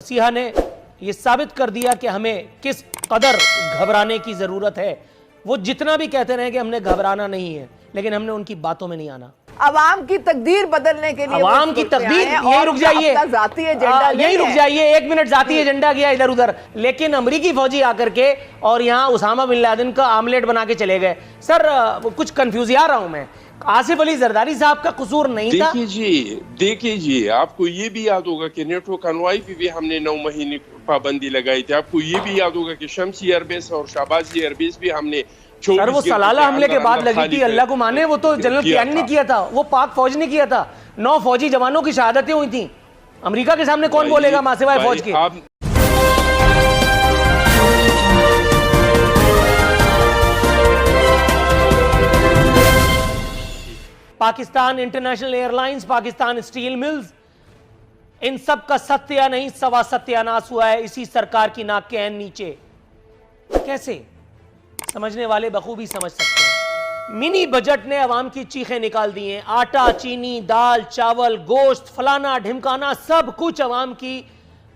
مسیحا نے یہ ثابت کر دیا کہ ہمیں کس قدر گھبرانے کی ضرورت ہے. وہ جتنا بھی کہتے رہے کہ ہم نے گھبرانا نہیں ہے، لیکن ہم نے ان کی باتوں میں نہیں آنا. عوام کی تقدیر بدلنے کے لیے عوام کی تقدیر، یہی رک جائیے، یہی رک جائیے، 1 منٹ ذاتی ایجنڈا گیا ادھر ادھر، لیکن امریکی فوجی آ کر کے اور یہاں اسامہ بن لادن کا آملیٹ بنا کے چلے گئے. سر کچھ کنفیوز آ رہا ہوں میں، آصف علی زرداری صاحب کا قصور نہیں تھا؟ دیکھیے جی آپ کو یہ بھی یاد ہوگا کہ نیٹو کنوائی پہ بھی ہم نے 9 مہینے پابندی لگائی تھی. آپ کو یہ بھی یاد ہوگا کہ شمسی ایئر بیس اور شہبازی ایئر بیس بھی ہم نے سر وہ سلالہ حملے کے بعد لگی تھی، اللہ کو مانے، وہ تو جنرل کیانی نے کیا تھا، وہ پاک فوج نے کیا تھا. 9 فوجی جوانوں کی شہادتیں ہوئی تھیں. امریکہ کے سامنے کون بولے گا ماں سوائے فوج کے؟ Pakistan International Airlines, Pakistan Steel Mills, ان سب کا ستیہ نہیں سوا ستیہ ناس ہوا ہے اسی سرکار کی ناک کے عین نیچے. کیسے؟ سمجھنے والے بخوبی سمجھ سکتے ہیں. منی بجٹ نے عوام کی چیخیں نکال دی ہیں. آٹا، چینی، دال، چاول، گوشت، فلانا ڈھمکانا سب کچھ عوام کی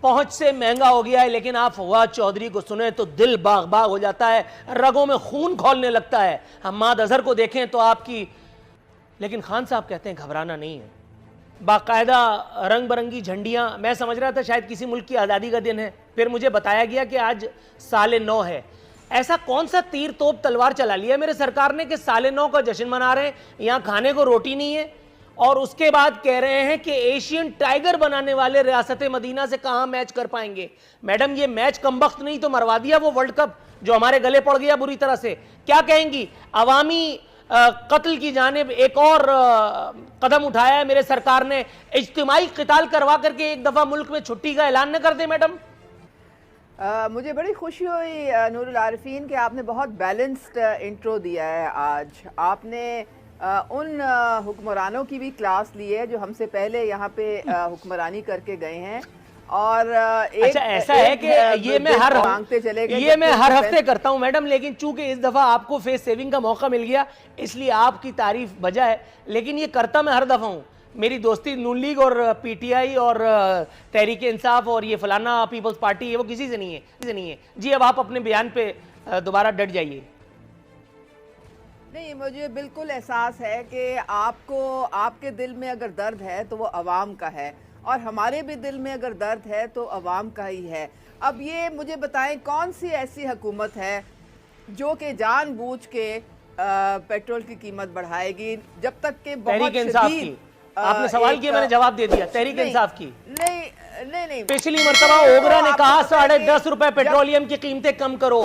پہنچ سے مہنگا ہو گیا ہے. لیکن آپ فواد چودھری کو سنیں تو دل باغ باغ ہو جاتا ہے، رگوں میں خون کھولنے لگتا ہے. حماد اظہر کو دیکھیں تو آپ کی، لیکن خان صاحب کہتے ہیں گھبرانا نہیں ہے. باقاعدہ رنگ برنگی جھنڈیاں، میں سمجھ رہا تھا شاید کسی ملک کی آزادی کا دن ہے، پھر مجھے بتایا گیا کہ آج سال 9 ہے. ایسا کون سا تیر توپ تلوار چلا لیا میرے سرکار نے کہ سال 9 کا جشن منا رہے ہیں، یہاں کھانے کو روٹی نہیں ہے، اور اس کے بعد کہہ رہے ہیں کہ ایشین ٹائیگر بنانے والے ریاست مدینہ سے کہاں میچ کر پائیں گے. میڈم یہ میچ کمبخت نہیں تو مروا دیا وہ ورلڈ کپ جو ہمارے گلے پڑ گیا بری طرح سے. کیا کہیں گی؟ عوامی قتل کی جانب ایک اور قدم اٹھایا ہے میرے سرکار نے. اجتماعی قتال کروا کر کے ایک دفعہ ملک میں چھٹی کا اعلان نہ کر دیں میڈم. مجھے بڑی خوشی ہوئی نور العارفین کہ آپ نے بہت بیلنسڈ انٹرو دیا ہے. آج آپ نے ان حکمرانوں کی بھی کلاس لی ہے جو ہم سے پہلے یہاں پہ حکمرانی کر کے گئے ہیں، اور اچھا ایسا ہے کہ یہ میں ہر ہفتے کرتا ہوں میڈم، لیکن چونکہ اس دفعہ آپ کو فیس سیونگ کا موقع مل گیا اس لیے آپ کی تعریف بجا ہے، لیکن یہ کرتا میں ہر دفعہ ہوں. میری دوستی نون لیگ اور پی ٹی آئی اور تحریک انصاف اور یہ فلانا پیپلز پارٹی ہے وہ کسی سے نہیں ہے. جی اب آپ اپنے بیان پہ دوبارہ ڈٹ جائیے. نہیں، مجھے بالکل احساس ہے کہ آپ کو، آپ کے دل میں اگر درد ہے تو وہ عوام کا ہے، اور ہمارے بھی دل میں اگر درد ہے تو عوام کا ہی ہے. اب یہ مجھے بتائیں کون سی ایسی حکومت ہے جو کہ جان بوجھ کے پیٹرول کی قیمت بڑھائے گی جب تک کہ بہت شدید. آپ نے سوال کیا، میں نے جواب دے دیا. تحریک انصاف کی نہیں پچھلی مرتبہ اوگرا نے کہا 10.5 روپے پیٹرولیم کی قیمتیں کم کرو،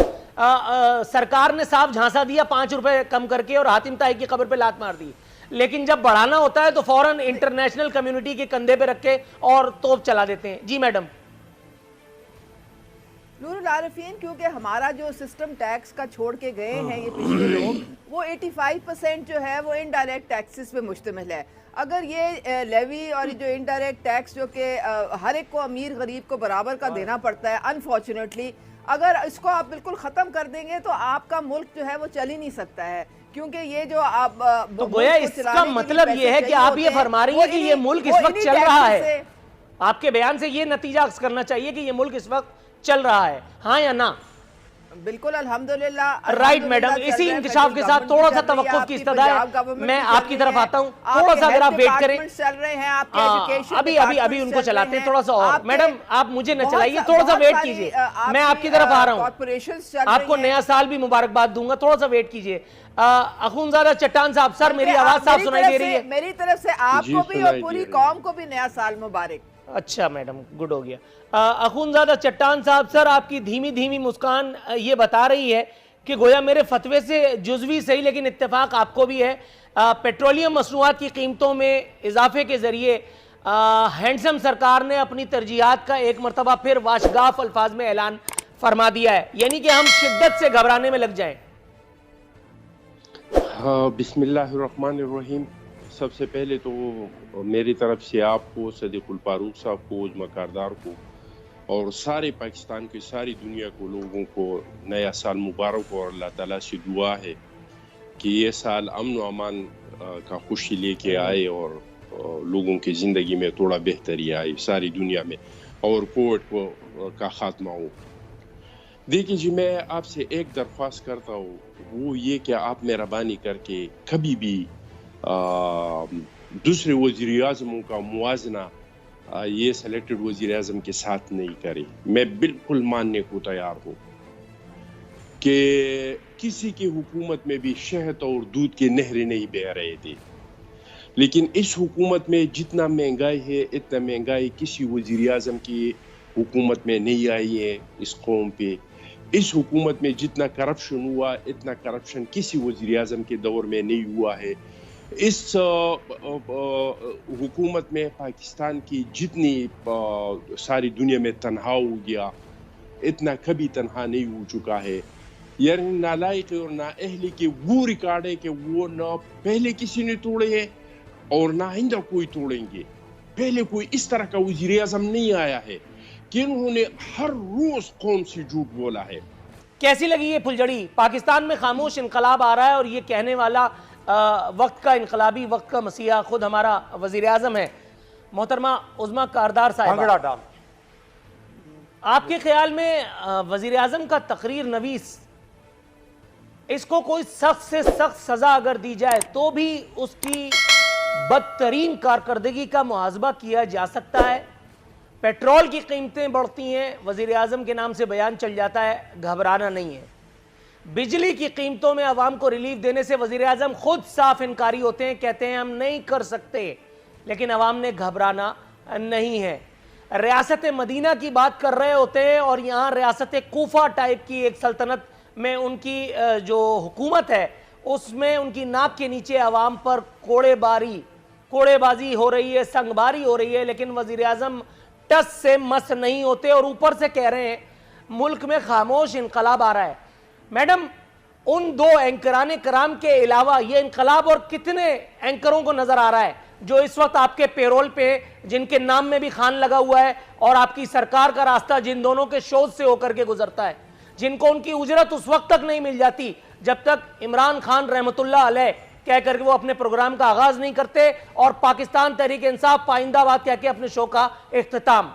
سرکار نے صاف جھانسا دیا 5 روپے کم کر کے اور حاتم طائی کی قبر پہ لات مار دی. لیکن جب بڑھانا ہوتا ہے تو فوراً انٹرنیشنل کمیونٹی کے کندھے پہ رکھ کے اور توپ چلا دیتے ہیں. جی میڈم. نور العارفین، کیونکہ ہمارا جو سسٹم ٹیکس کا چھوڑ کے گئے ہیں یہ پچھلے لوگ، وہ 85% جو ہے وہ انڈائریکٹ ٹیکسز پہ مشتمل ہے. اگر یہ لیوی اور جو انڈائریکٹ ٹیکس جو کہ ہر ایک کو، امیر غریب کو برابر کا دینا پڑتا ہے، انفارچونیٹلی اگر اس کو آپ بالکل ختم کر دیں گے تو آپ کا ملک جو ہے وہ چل ہی نہیں سکتا ہے. کیونکہ یہ جو آپ، تو گویا اس کا مطلب یہ ہے کہ آپ یہ فرما رہی ہیں کہ یہ ملک اس وقت چل رہا ہے. آپ کے بیان سے یہ نتیجہ اخذ کرنا چاہیے کہ یہ ملک اس وقت چل رہا ہے، ہاں یا نہ؟ بالکل الحمدللہ. Right madam. اسی انکشاف کے ساتھ تھوڑا سا توقف کی استدعا ہے، میں آپ کی طرف آتا ہوں، تھوڑا سا اگر آپ ویٹ کریں. ابھی ان کو چلاتے ہیں تھوڑا سا اور. میڈم آپ مجھے نہ چلائیے، تھوڑا سا ویٹ کیجئے، میں آپ کی طرف آ رہا ہوں. آپ کو نیا سال بھی مبارکباد دوں گا، تھوڑا سا ویٹ کیجئے. اخونزادہ چٹان صاحب، سر میری آواز صاف سنائی دے رہی ہے؟ میری طرف سے آپ کو بھی اور پوری قوم کو بھی نیا سال مبارک. اچھا میڈم، گڈ ہو گیا. اخونزادہ چٹان صاحب، سر آپ کی دھیمی دھیمی مسکان یہ بتا رہی ہے کہ گویا میرے فتوے سے جزوی صحیح لیکن اتفاق آپ کو بھی ہے. پیٹرولیم مصنوعات کی قیمتوں میں اضافے کے ذریعے ہینڈسم سرکار نے اپنی ترجیحات کا ایک مرتبہ پھر واشگاف الفاظ میں اعلان فرما دیا ہے، یعنی کہ ہم شدت سے گھبرانے میں لگ جائیں. بسم اللہ الرحمن الرحیم. سب سے پہلے تو میری طرف سے آپ کو، صدیق الفاروق صاحب کو، عظمی کاردار کو اور سارے پاکستان کی ساری دنیا کو، لوگوں کو نیا سال مبارک ہو، اور اللہ تعالیٰ سے دعا ہے کہ یہ سال امن و امان کا خوشی لے کے آئے اور لوگوں کی زندگی میں تھوڑا بہتری آئے ساری دنیا میں. اور کووڈ کا خاتمہ ہو. دیکھیں جی، میں آپ سے ایک درخواست کرتا ہوں، وہ یہ کہ آپ مہربانی کر کے کبھی بھی دوسرے وزیر اعظموں کا موازنہ یہ سلیکٹڈ وزیر اعظم کے ساتھ نہیں کرے. میں بالکل ماننے کو تیار ہوں کہ کسی کی حکومت میں بھی شہد اور دودھ کی نہریں نہیں بہہ رہے تھے، لیکن اس حکومت میں جتنا مہنگائی ہے اتنا مہنگائی کسی وزیر اعظم کی حکومت میں نہیں آئی ہے اس قوم پہ. اس حکومت میں جتنا کرپشن ہوا اتنا کرپشن کسی وزیر اعظم کے دور میں نہیں ہوا ہے. اس حکومت میں پاکستان کی جتنی ساری دنیا میں تنہا ہو گیا اتنا کبھی تنہا نہیں ہو چکا ہے. یعنی نالائق اور نااہلی کے وہ ریکارڈ ہے کہ وہ نہ پہلے کسی نے توڑے ہیں اور نہ آئندہ کوئی توڑیں گے. پہلے کوئی اس طرح کا وزیر اعظم نہیں آیا ہے کہ انہوں نے ہر روز قوم سے جھوٹ بولا ہے. کیسی لگی یہ پھلجھڑی؟ پاکستان میں خاموش انقلاب آ رہا ہے اور یہ کہنے والا وقت کا انقلابی، وقت کا مسیحا خود ہمارا وزیر اعظم ہے. محترمہ عظمیٰ کاردار صاحبہ، آپ کے خیال میں وزیر اعظم کا تقریر نویس، اس کو کوئی سخت سے سخت سزا اگر دی جائے تو بھی اس کی بدترین کارکردگی کا محاسبہ کیا جا سکتا ہے؟ پیٹرول کی قیمتیں بڑھتی ہیں، وزیر اعظم کے نام سے بیان چل جاتا ہے گھبرانا نہیں ہے. بجلی کی قیمتوں میں عوام کو ریلیف دینے سے وزیر اعظم خود صاف انکاری ہوتے ہیں، کہتے ہیں ہم نہیں کر سکتے، لیکن عوام نے گھبرانا نہیں ہے. ریاست مدینہ کی بات کر رہے ہوتے ہیں اور یہاں ریاست کوفہ ٹائپ کی ایک سلطنت میں ان کی جو حکومت ہے اس میں ان کی ناک کے نیچے عوام پر کوڑے بازی ہو رہی ہے، سنگ باری ہو رہی ہے، لیکن وزیر اعظم ٹس سے مس نہیں ہوتے اور اوپر سے کہہ رہے ہیں ملک میں خاموش انقلاب آ رہا ہے. میڈم، ان دو اینکران کرام کے علاوہ یہ انقلاب اور کتنے اینکروں کو نظر آ رہا ہے جو اس وقت آپ کے پیرول پہ، جن کے نام میں بھی خان لگا ہوا ہے، اور آپ کی سرکار کا راستہ جن دونوں کے شوز سے ہو کر کے گزرتا ہے، جن کو ان کی اجرت اس وقت تک نہیں مل جاتی جب تک عمران خان رحمۃ اللہ علیہ کہہ کر کے وہ اپنے پروگرام کا آغاز نہیں کرتے اور پاکستان تحریک انصاف پائندہ باد کہہ کے اپنے شو کا اختتام